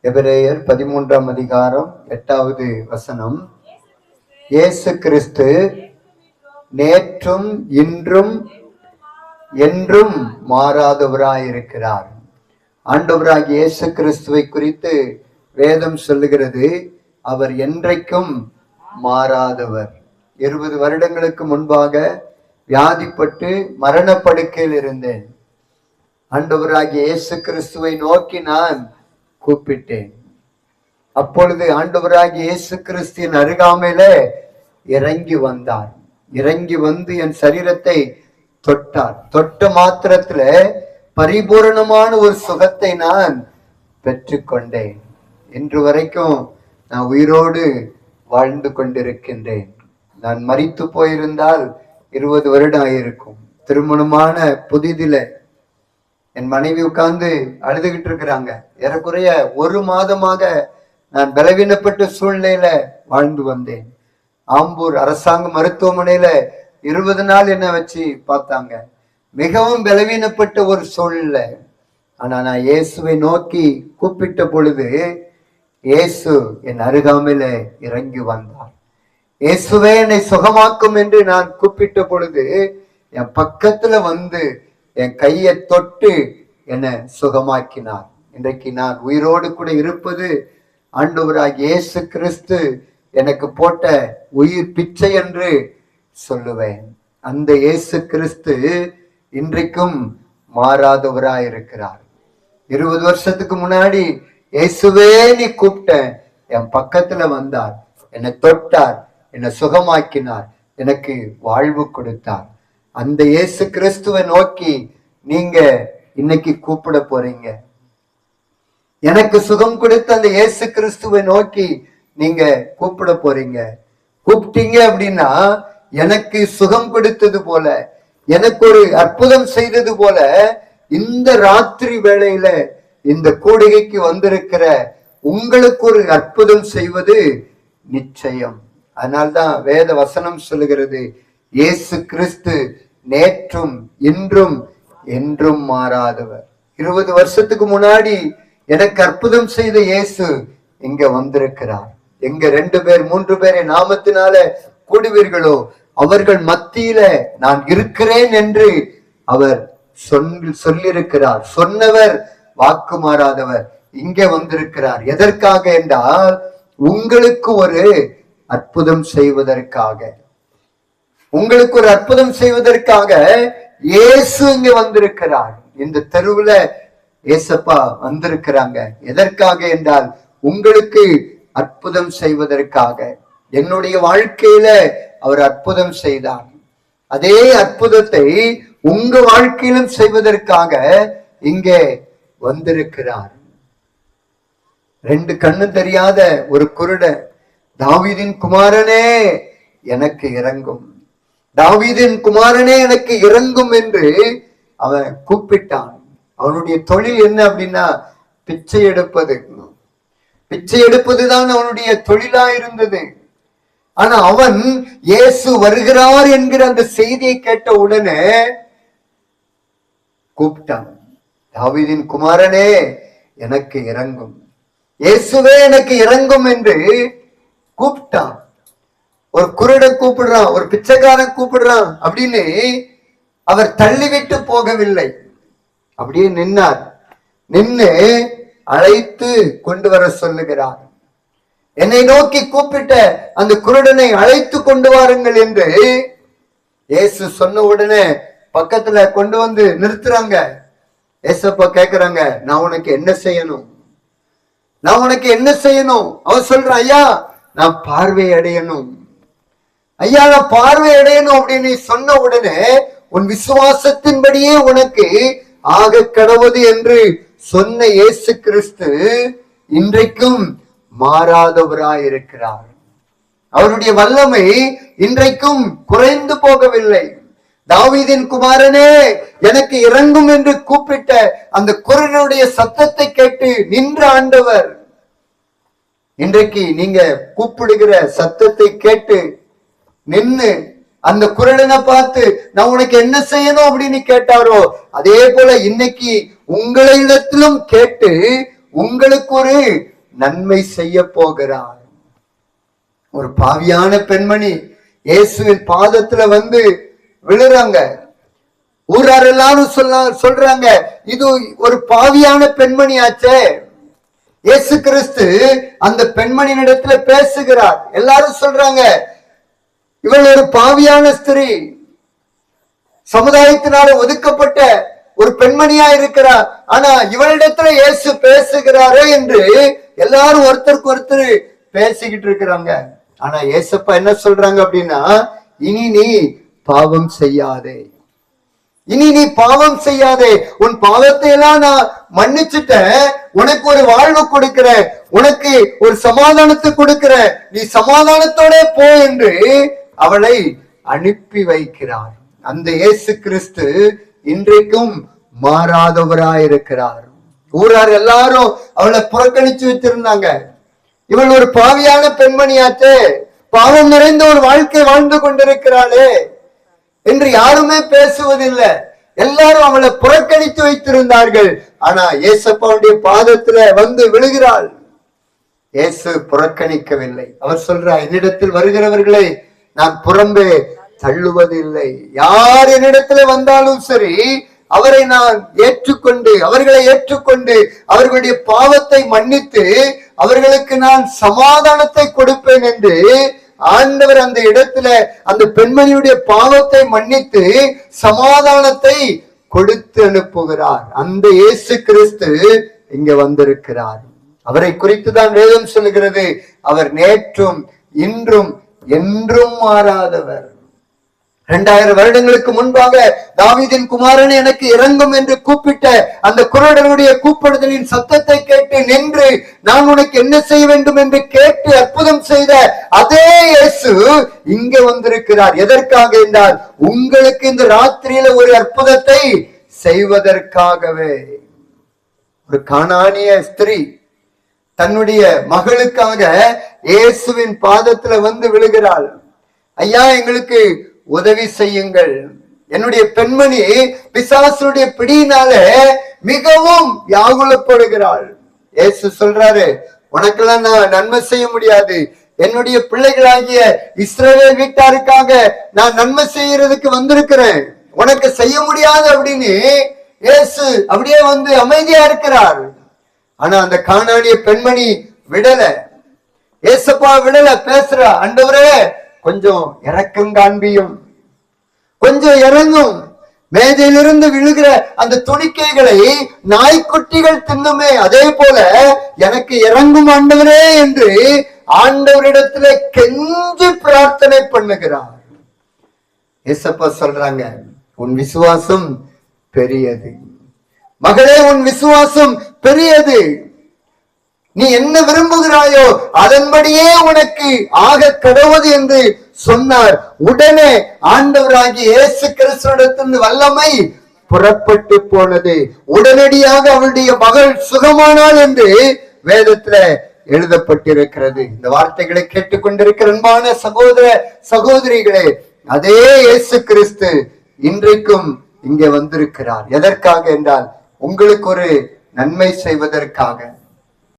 எபிரேயர் 13ஆம் அதிகாரம் 8வது வசனம். இயேசு கிறிஸ்து நேற்றும் இன்றும் என்றும் மாறாதவராயிருக்கிறார். ஆண்டவராகிய இயேசு கிறிஸ்துவை குறித்து வேதம் சொல்லுகிறது, அவர் என்றைக்கும் மாறாதவர். 20 வருடங்களுக்கு முன்பாக வியாதிப்பட்டு மரணப்படுக்கையில் இருந்தேன். ஆண்டவராகிய இயேசு கிறிஸ்துவை நோக்கி நான் கூப்பிட்டேன். அப்பொழுது ஆண்டவராகிய இயேசு கிறிஸ்துவின் அருகாமையில இறங்கி வந்தார். இறங்கி வந்து என் சரீரத்தை தொட்டார். தொட்ட மாத்திரத்துல பரிபூரணமான ஒரு சுகத்தை நான் பெற்றுக்கொண்டேன். இன்று வரைக்கும் நான் உயிரோடு வாழ்ந்து கொண்டிருக்கின்றேன். நான் மரித்து போயிருந்தால் 20 வருடம் ஆயிருக்கும். திருமணமான புதிதில என் மனைவி உட்கார்ந்து அழுதுகிட்டு இருக்கிறாங்க. ஏறக்குறைய 1 மாதமாக நான் பலவீனப்பட்ட சூழ்நிலையில வாழ்ந்து வந்தேன். ஆம்பூர் அரசாங்க மருத்துவமனையில 20 நாள் என்ன வச்சு பார்த்தாங்க. மிகவும் பலவீனப்பட்ட ஒரு சூழ்நிலை. ஆனா நான் இயேசுவை நோக்கி கூப்பிட்ட பொழுது இயேசு என் அருகாமையில இறங்கி வந்தார். இயேசுவே என்னை சுகமாக்கும் என்று நான் கூப்பிட்ட பொழுது என் பக்கத்துல வந்து என் கையை தொட்டு என்னை சுகமாக்கினார். இன்றைக்கு நான் உயிரோடு கூட இருப்பது ஆண்டவராகிய இயேசு கிறிஸ்து எனக்கு போட்ட உயிர் பிச்சை என்று சொல்லுவேன். அந்த இயேசு கிறிஸ்து இன்றைக்கும் மாறாதவராய் இருக்கிறார். 20 வருஷத்துக்கு முன்னாடி இயேசுவே நீ கூப்பிட்ட, என் பக்கத்துல வந்தார், என்னை தொட்டார், என்னை சுகமாக்கினார், எனக்கு வாழ்வு கொடுத்தார். அந்த இயேசு கிறிஸ்துவை நோக்கி நீங்க இன்னைக்கு கூப்பிட போறீங்க. எனக்கு சுகம் கொடுத்த அந்த இயேசு கிறிஸ்துவை நோக்கி நீங்க கூப்பிட போறீங்க. கூப்பிட்டீங்க அப்படின்னா எனக்கு சுகம் கொடுத்தது போல, எனக்கு ஒரு அற்புதம் செய்தது போல இந்த ராத்திரி வேளையில இந்த கூடுகைக்கு வந்திருக்கிற உங்களுக்கு ஒரு அற்புதம் செய்வது நிச்சயம். அதனால்தான் வேத வசனம் சொல்லுகிறது, இயேசு கிறிஸ்து நேற்றும் இன்றும் என்றும் மாறாதவர். 20 வருஷத்துக்கு முன்னாடி எனக்கு அற்புதம் செய்த இயேசு இங்க வந்திருக்கிறார். எங்க 2 பேர் 3 பேரை நாமத்தினால கூடுவீர்களோ அவர்கள் மத்தியில நான் இருக்கிறேன் என்று அவர் சொல்லியிருக்கிறார். சொன்னவர் வாக்கு மாறாதவர் இங்க வந்திருக்கிறார். எதற்காக என்றால் உங்களுக்கு ஒரு அற்புதம் செய்வதற்காக, உங்களுக்கு ஒரு அற்புதம் செய்வதற்காக இயேசு இங்க வந்திருக்கிறார். இந்த தெருவுல ஏசப்பா வந்திருக்கிறாங்க. எதற்காக என்றால் உங்களுக்கு அற்புதம் செய்வதற்காக. என்னுடைய வாழ்க்கையில அவர் அற்புதம் செய்தார். அதே அற்புதத்தை உங்க வாழ்க்கையிலும் செய்வதற்காக இங்கே வந்திருக்கிறார். 2 கண்ணு தெரியாத ஒரு குருடன், தாவீதின் குமாரனே எனக்கு இறங்கும், தாவீதின் குமாரனே எனக்கு இறங்கும் என்று அவன் கூப்பிட்டான். அவனுடைய தொழில் என்ன அப்படின்னா பிச்சை எடுப்பது. பிச்சை எடுப்பதுதான் அவனுடைய தொழிலா இருந்தது. ஆனா அவன் இயேசு வருகிறார் என்கிற அந்த செய்தியை கேட்ட உடனே கூப்பிட்டான், தாவீதின் குமாரனே எனக்கு இறங்கும், இயேசுவே எனக்கு இறங்கும் என்று கூப்பிட்டான். ஒரு குருடன் கூப்பிடுறான், ஒரு பிச்சைக்காரன் கூப்பிடுறான் அப்படின்னு அவர் தள்ளிவிட்டு போகவில்லை. அப்படியே நின்னார். நின்று அழைத்து கொண்டு வர சொல்லுகிறார். என்னை நோக்கி கூப்பிட்ட அந்த குருடனை அழைத்து கொண்டு வாருங்கள் என்று இயேசு சொன்ன உடனே பக்கத்துல கொண்டு வந்து நிறுத்துறாங்க. ஏசப்பா கேக்குறாங்க, நான் உனக்கு என்ன செய்யணும், நான் உனக்கு என்ன செய்யணும்? அவன் சொல்றான், ஐயா நான் பார்வை அடையணும், ஐயா நான் பார்வை அடையணும் அப்படின்னு சொன்ன உடனே உன் விசுவாசத்தின்படியே உனக்கு ஆக கடவுது என்று சொன்ன இயேசு கிறிஸ்து இன்றைக்கும் மாறாதவராயிருக்கிறார். அவருடைய வல்லமை இன்றைக்கும் குறைந்து போகவில்லை. தாவீதின் குமாரனே எனக்கு இறங்கும் என்று கூப்பிட்ட அந்த குரலுடைய சத்தத்தை கேட்டு நின்ற ஆண்டவர் இன்றைக்கு நீங்க கூப்பிடுகிற சத்தத்தை கேட்டு நின்னு அந்த குரலனை பார்த்து நான் உனக்கு என்ன செய்யணும் அப்படின்னு கேட்டாரோ அதே போல இன்னைக்கு உங்களிடத்திலும் கேட்டு உங்களுக்கு ஒரு நன்மை செய்ய போகிறார். ஒரு பாவியான பெண்மணி இயேசுவின் பாதத்துல வந்து விழுறாங்க. ஊரார் எல்லாரும் சொல்றாங்க, இது ஒரு பாவியான பெண்மணி ஆச்சே. இயேசு கிறிஸ்து அந்த பெண்மணியின் இடத்துல பேசுகிறார். எல்லாரும் சொல்றாங்க, இவள் ஒரு பாவியான ஸ்திரீ, சமுதாயத்தினால ஒதுக்கப்பட்ட ஒரு பெண்மணியா இருக்கிறார். ஆனா இவளிடத்துல இயேசு பேசுகிறாரே என்று எல்லாரும் ஒருத்தருக்கு ஒருத்தர் பேசிக்கிட்டு இருக்கிறாங்க. ஆனா இயேசப்பா என்ன சொல்றாங்க அப்படின்னா, இனி நீ பாவம் செய்யாதே, இனி நீ பாவம் செய்யாதே, உன் பாவத்தை எல்லாம் நான் மன்னிச்சுட்டேன், உனக்கு ஒரு வாழ்வு கொடுக்கிறேன், உனக்கு ஒரு சமாதானத்தை கொடுக்கிறேன், நீ சமாதானத்தோட போ என்று அவளை அனுப்பி வைக்கிறார். அந்த இயேசு கிறிஸ்து இன்றைக்கும் மாறாதவராயிருக்கிறார். ஊரார் எல்லாரும் அவளை புறக்கணிச்சு வச்சிருந்தாங்க. இவள் ஒரு பாவியான பெண்மணியாச்சே, பாவம் நிறைந்த ஒரு வாழ்க்கை வாழ்ந்து கொண்டிருக்கிறாளே என்று யாருமே பேசுவதில்லை. எல்லாரும் அவளை புறக்கணித்து வைத்திருந்தார்கள். ஆனா இயேசப்பாவுடைய பாதத்துல வந்து விழுகிறாள். இயேசு புறக்கணிக்கவில்லை. அவர் சொல்றார், என்னிடத்தில் வருகிறவர்களை நான் புறம்பே தள்ளுவதில்லை. யார் என்னிடத்துல வந்தாலும் சரி, அவரை நான் ஏற்றுக்கொண்டு, அவர்களை ஏற்றுக்கொண்டு, அவர்களுடைய பாவத்தை மன்னித்து அவர்களுக்கு நான் சமாதானத்தை கொடுப்பேன் என்று ஆண்டவர் அந்த இடத்துல அந்த பெண்மணியுடைய பாவத்தை மன்னித்து சமாதானத்தை கொடுத்து அனுப்புகிறார். அந்த இயேசு கிறிஸ்து இங்க வந்திருக்கிறார். அவரை குறித்து தான் வேதம் சொல்லுகிறது, அவர் நேற்றும் இன்றும் என்றும் மாறாதவர். 2000 வருடங்களுக்கு முன்பாக தாவீதின் குமாரன் எனக்கு இறங்கும் என்று கூப்பிட்ட அந்த குரடனுடைய கூப்பிடுதலின் சத்தத்தை கேட்டு நின்று, நான் உனக்கு என்ன செய்ய வேண்டும் என்று கேட்டு அற்புதம் செய்த அதே இயேசு இங்க வந்திருக்கிறார். எதற்காக என்றால், உங்களுக்கு இந்த ராத்திரியில ஒரு அற்புதத்தை செய்வதற்காகவே. ஒரு கானானிய ஸ்திரீ தன்னுடைய மகளுக்காக இயேசுவின் பாதத்துல வந்து விழுகிறாள். ஐயா, எங்களுக்கு உதவி செய்யுங்கள், என்னுடைய பெண்மணி பிசாசுடைய பிடியினால மிகவும் வியாகுலப்படுகிறாள். இயேசு சொல்றாரு, உனக்கெல்லாம் நான் நன்மை செய்ய முடியாது, என்னுடைய பிள்ளைகளாகிய இஸ்ரவேல் வீட்டாருக்காக நான் நன்மை செய்யறதுக்கு வந்திருக்கிறேன், உனக்கு செய்ய முடியாது அப்படின்னு இயேசு அப்படியே வந்து அமைதியா இருக்கிறார். ஆனா அந்த கானானிய பெண்மணி விடல, ஏசப்பா விடல, பேசுற, ஆண்டவரே கொஞ்சம் இறக்கம் காண்பியும், கொஞ்சம் இறங்கும், மேஜையிலிருந்து விழுகிற அந்த துணிக்கைகளை நாய்க்குட்டிகள் தின்னுமே, அதே போல எனக்கு இறங்கும் ஆண்டவரே என்று ஆண்டவரிடத்துல கெஞ்சி பிரார்த்தனை பண்ணுகிறார். ஏசப்பா சொல்றாங்க, உன் விசுவாசம் பெரியது மகளே, உன் விசுவாசம் பெரியது, நீ என்ன விரும்புகிறாயோ அதன்படியே உனக்கு ஆக கடவுது என்று சொன்னார். உடனே ஆண்டவராகிய இயேசு கிறிஸ்துவிடத்திலிருந்து வல்லமை புறப்பட்டு போனது. உடனடியாக அவளுடைய மகள் சுகமானாள் என்று வேதத்துல எழுதப்பட்டிருக்கிறது. இந்த வார்த்தைகளை கேட்டுக்கொண்டிருக்கிற அன்பான சகோதர சகோதரிகளே, அதே இயேசு கிறிஸ்து இன்றைக்கும் இங்கே வந்திருக்கிறார். எதற்காக என்றால், உங்களுக்கு ஒரு நன்மை செய்வதற்காக.